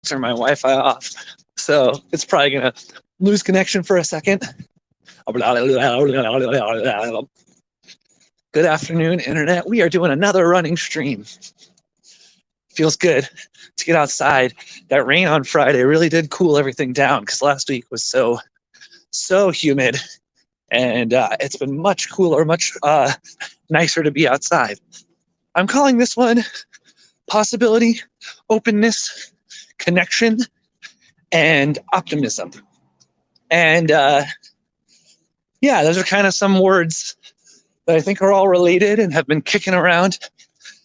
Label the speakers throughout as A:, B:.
A: turn my Wi-Fi off, so it's probably gonna lose connection for a second. Good afternoon, internet. We are doing another running stream. Feels good to get outside. That rain on Friday really did cool everything down because last week was so humid, and it's been much cooler, much nicer to be outside. I'm calling this one possibility, openness, connection, and optimism. And yeah, those are kind of some words that I think are all related and have been kicking around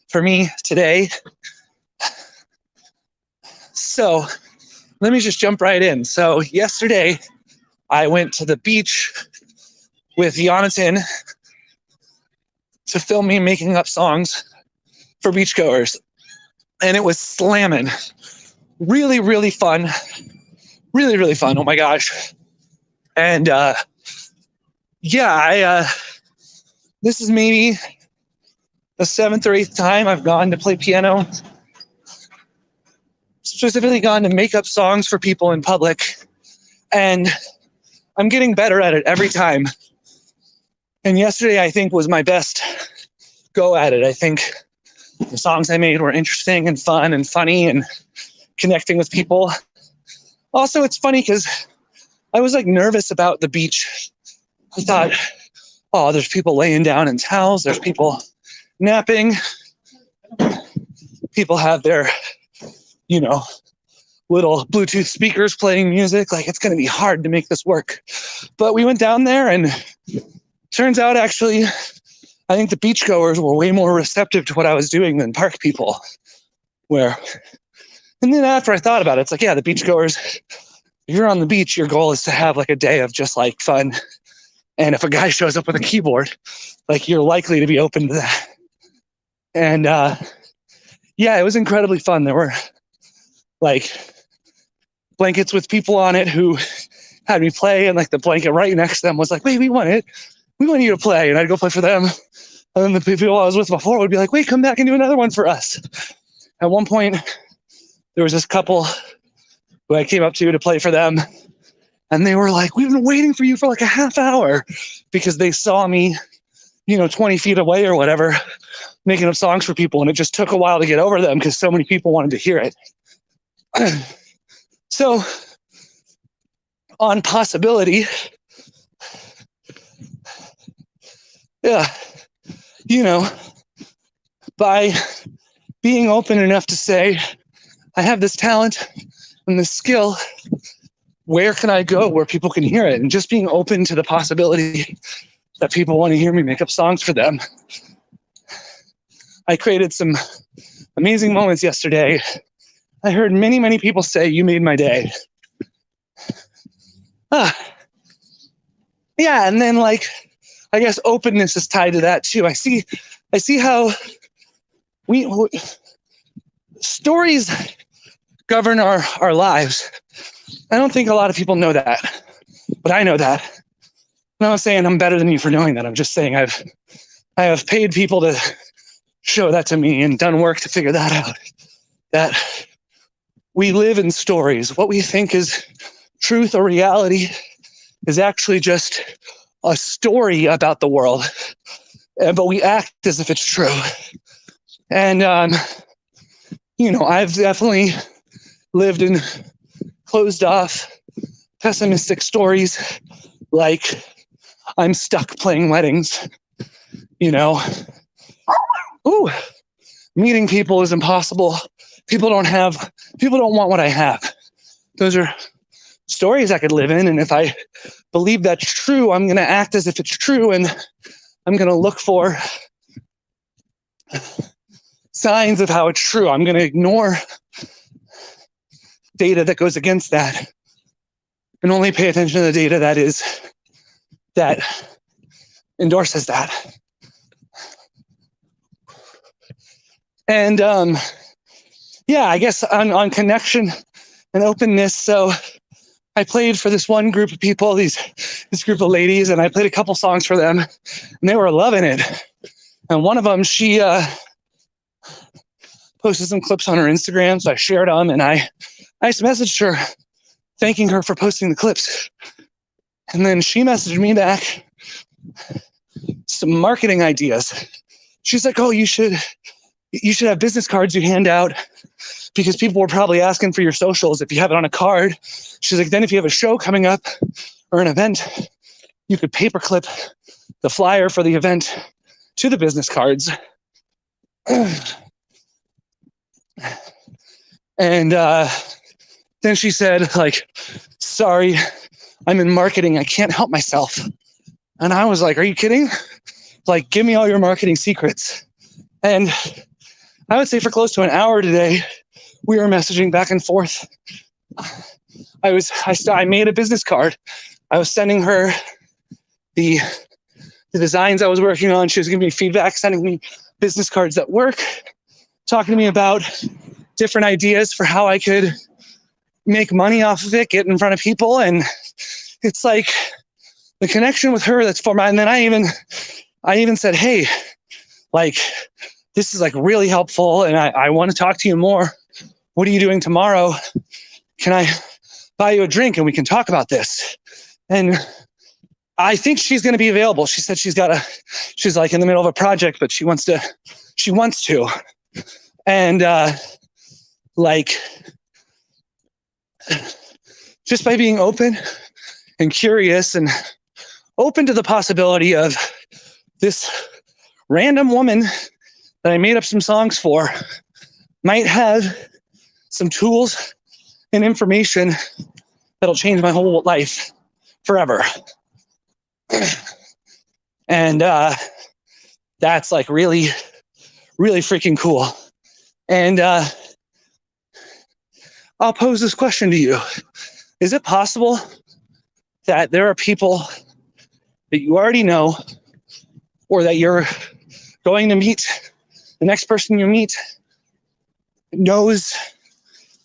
A: for me today. So let me just jump right in. So yesterday, I went to the beach with Jonathan to film me making up songs for beachgoers. And it was slamming. Really, really fun. Really, really fun. Oh my gosh. And yeah, this is maybe the 7th or 8th time I've gone to play piano. Specifically gone to make up songs for people in public. And I'm getting better at it every time. And yesterday, I think, was my best go at it. I think the songs I made were interesting and fun and funny and connecting with people. Also, it's funny because I was like nervous about the beach. I thought, oh, there's people laying down in towels. There's people napping. People have their, little Bluetooth speakers playing music. Like, it's going to be hard to make this work. But we went down there, and turns out, actually, I think the beachgoers were way more receptive to what I was doing than park people were. And then after I thought about it, it's like, yeah, the beachgoers, if you're on the beach, your goal is to have like a day of just like fun. And if a guy shows up with a keyboard, like, you're likely to be open to that. And yeah, it was incredibly fun. There were like blankets with people on it who had me play, and like the blanket right next to them was like, wait, we want you to play. And I'd go play for them. And then the people I was with before would be like, wait, come back and do another one for us. At one point, there was this couple who I came up to play for them. And they were like, we've been waiting for you for like a half hour, because they saw me, 20 feet away or whatever, making up songs for people. And it just took a while to get over them because so many people wanted to hear it. So on possibility, yeah, by being open enough to say, I have this talent and this skill, where can I go where people can hear it? And just being open to the possibility that people want to hear me make up songs for them. I created some amazing moments yesterday. I heard many, many people say, you made my day. Yeah, and then like, I guess openness is tied to that too. I see how stories govern our lives. I don't think a lot of people know that, but I know that. I'm not saying I'm better than you for knowing that. I'm just saying I have paid people to show that to me and done work to figure that out. That we live in stories. What we think is truth or reality is actually just a story about the world, but we act as if it's true. And, I've definitely lived in closed off, pessimistic stories, like I'm stuck playing weddings, Ooh, meeting people is impossible. People don't want what I have. Those are stories I could live in. And if I believe that's true, I'm going to act as if it's true. And I'm going to look for signs of how it's true. I'm going to ignore data that goes against that and only pay attention to the data that endorses that. And yeah, I guess on connection and openness. So I played for this one group of people, this group of ladies, and I played a couple songs for them, and they were loving it. And one of them, she posted some clips on her Instagram, so I shared them, and I I just messaged her, thanking her for posting the clips. And then she messaged me back some marketing ideas. She's like, oh, you should have business cards you hand out because people were probably asking for your socials if you have it on a card. She's like, then if you have a show coming up or an event, you could paperclip the flyer for the event to the business cards. And then she said, like, sorry, I'm in marketing. I can't help myself. And I was like, are you kidding? Like, give me all your marketing secrets. And I would say for close to an hour today, we were messaging back and forth. I made a business card. I was sending her the designs I was working on. She was giving me feedback, sending me business cards that work, talking to me about different ideas for how I could make money off of it, get in front of people. And it's like the connection with her that's formed. And then I even said, hey, like, this is like really helpful. And I want to talk to you more. What are you doing tomorrow? Can I buy you a drink and we can talk about this? And I think she's going to be available. She said she's like in the middle of a project, but she wants to. And like, just by being open and curious and open to the possibility of this random woman that I made up some songs for might have some tools and information that'll change my whole life forever. And that's like really, really freaking cool. And I'll pose this question to you. Is it possible that there are people that you already know or that you're going to meet, the next person you meet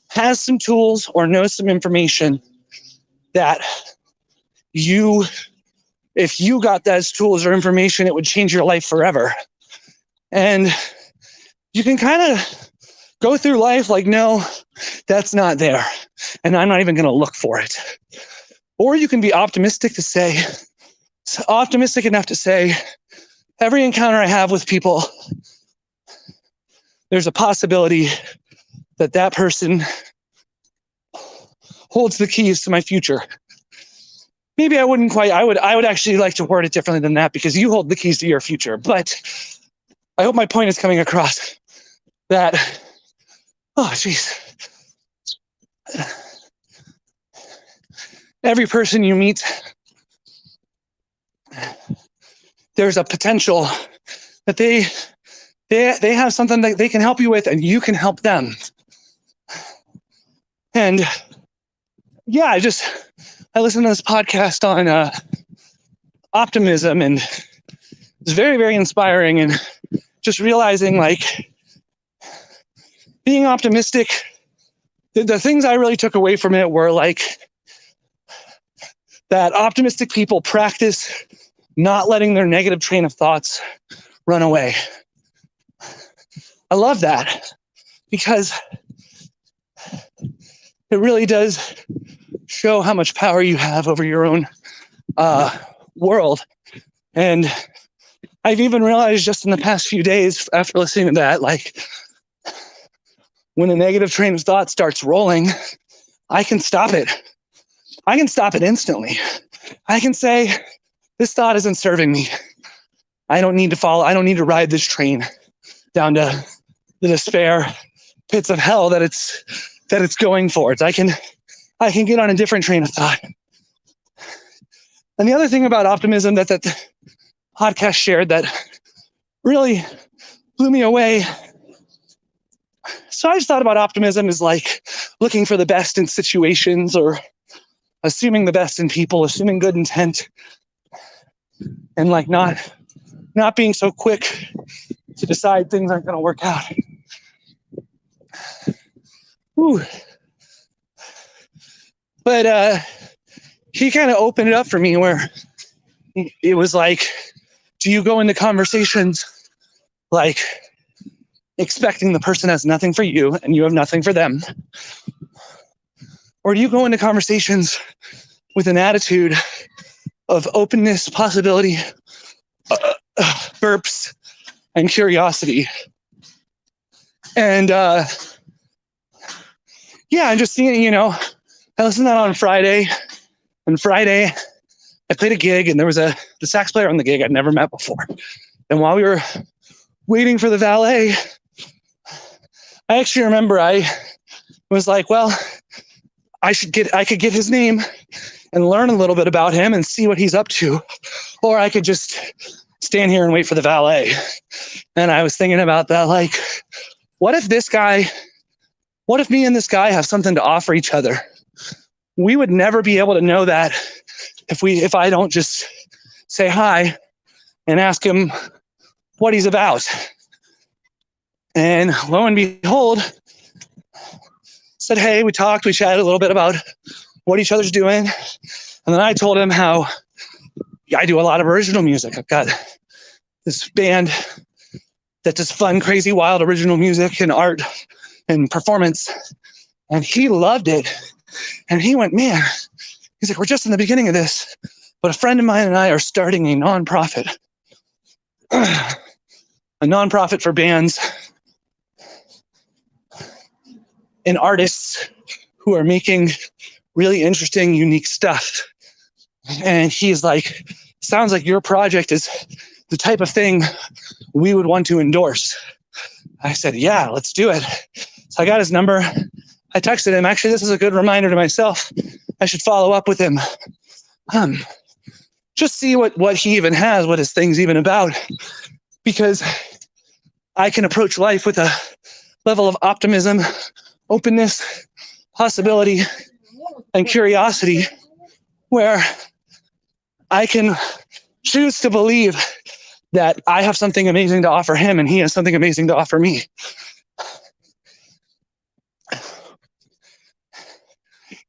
A: has some tools or knows some information that if you got those tools or information, it would change your life forever? And you can kind of go through life like, no, that's not there. And I'm not even going to look for it. Or you can be optimistic enough to say, every encounter I have with people, there's a possibility that person holds the keys to my future. Maybe I wouldn't quite, I would actually like to word it differently than that, because you hold the keys to your future. But I hope my point is coming across that, oh, geez. Every person you meet, there's a potential that they have something that they can help you with, and you can help them. And yeah, I listened to this podcast on optimism, and it's very, very inspiring. And just realizing, like, being optimistic, the things I really took away from it were like that optimistic people practice not letting their negative train of thoughts run away. I love that, because it really does show how much power you have over your own world. And I've even realized just in the past few days after listening to that, like, when a negative train of thought starts rolling, I can stop it. I can stop it instantly. I can say, this thought isn't serving me. I don't need to ride this train down to the despair pits of hell that it's going towards. I can get on a different train of thought. And the other thing about optimism that the podcast shared that really blew me away. So I just thought about optimism as like looking for the best in situations, or assuming the best in people, assuming good intent, and like not being so quick to decide things aren't going to work out. Whew. But he kind of opened it up for me, where it was like, do you go into conversations like expecting the person has nothing for you and you have nothing for them? Or do you go into conversations with an attitude of openness, possibility, burps, and curiosity? And yeah, I'm just seeing, I listened to that on Friday. And Friday, I played a gig, and there was the sax player on the gig I'd never met before. And while we were waiting for the valet, I actually remember I was like, well, I could get his name and learn a little bit about him and see what he's up to. Or I could just stand here and wait for the valet. And I was thinking about that, like, what if me and this guy have something to offer each other? We would never be able to know that if I don't just say hi and ask him what he's about. And lo and behold, said, hey, we talked, we chatted a little bit about what each other's doing. And then I told him how I do a lot of original music. I've got this band that does fun, crazy, wild original music and art and performance. And he loved it. And he went, man, he's like, we're just in the beginning of this, but a friend of mine and I are starting a nonprofit. A nonprofit for bands and artists who are making really interesting, unique stuff. And he's like, sounds like your project is the type of thing we would want to endorse. I said, yeah, let's do it. So I got his number. I texted him. Actually, this is a good reminder to myself. I should follow up with him. Just see what he even has, what his thing's even about. Because I can approach life with a level of optimism, openness, possibility, and curiosity where I can choose to believe that I have something amazing to offer him and he has something amazing to offer me.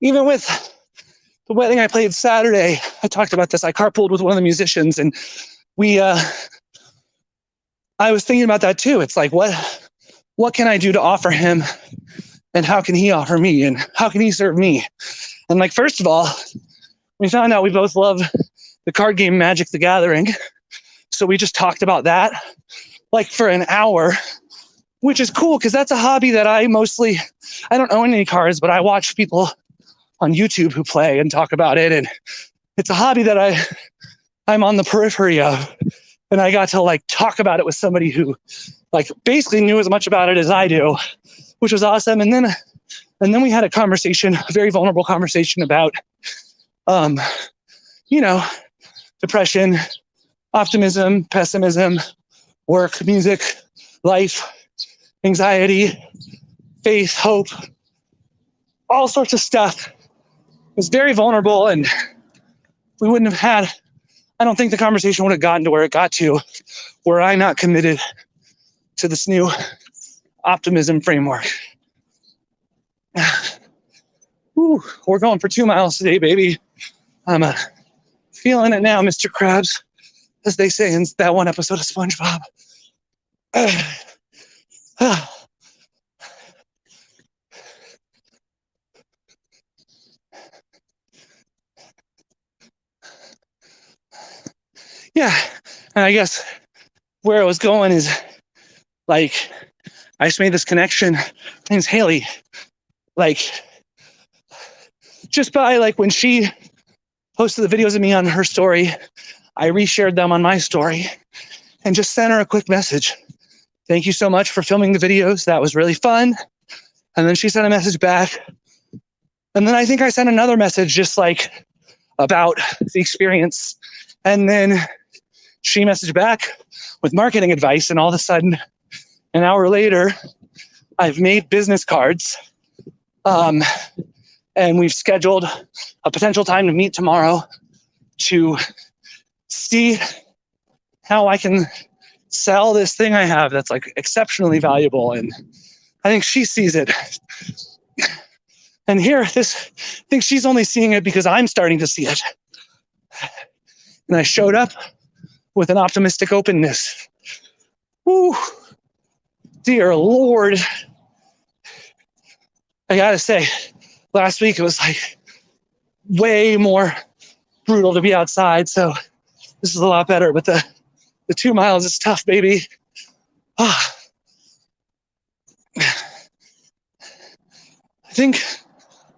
A: Even with the wedding I played Saturday, I talked about this. I carpooled with one of the musicians, and I was thinking about that too. It's like, what can I do to offer him, and how can he offer me, and how can he serve me? And like, first of all, we found out we both love the card game Magic the Gathering. So we just talked about that like for an hour, which is cool because that's a hobby that I don't own any cards, but I watch people on YouTube who play and talk about it. And it's a hobby that I'm on the periphery of. And I got to like talk about it with somebody who like basically knew as much about it as I do, which was awesome. And then we had a conversation, a very vulnerable conversation about, depression, optimism, pessimism, work, music, life, anxiety, faith, hope, all sorts of stuff. It was very vulnerable, and we wouldn't have had, I don't think the conversation would have gotten to where it got to, were I not committed to this new optimism framework. Ooh, we're going for 2 miles today, baby. I'm feeling it now, Mr. Krabs, as they say in that one episode of SpongeBob. Yeah, and I guess where I was going is like, I just made this connection. Her name's Haley. Like, just by like when she posted the videos of me on her story, I reshared them on my story and just sent her a quick message. Thank you so much for filming the videos. That was really fun. And then she sent a message back. And then I think I sent another message just like about the experience. And then she messaged back with marketing advice. And all of a sudden, an hour later, I've made business cards. And we've scheduled a potential time to meet tomorrow to see how I can sell this thing I have that's like exceptionally valuable. And I think she sees it. And here, I think she's only seeing it because I'm starting to see it. And I showed up with an optimistic openness. Woo, dear Lord. I gotta say, Last week, it was like way more brutal to be outside. So this is a lot better. But the 2 miles is tough, baby. Ah, I think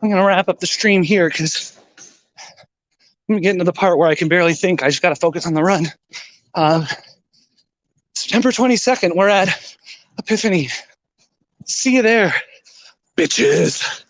A: I'm going to wrap up the stream here because I'm getting to the part where I can barely think. I just got to focus on the run. September 22nd, we're at Epiphany. See you there, bitches.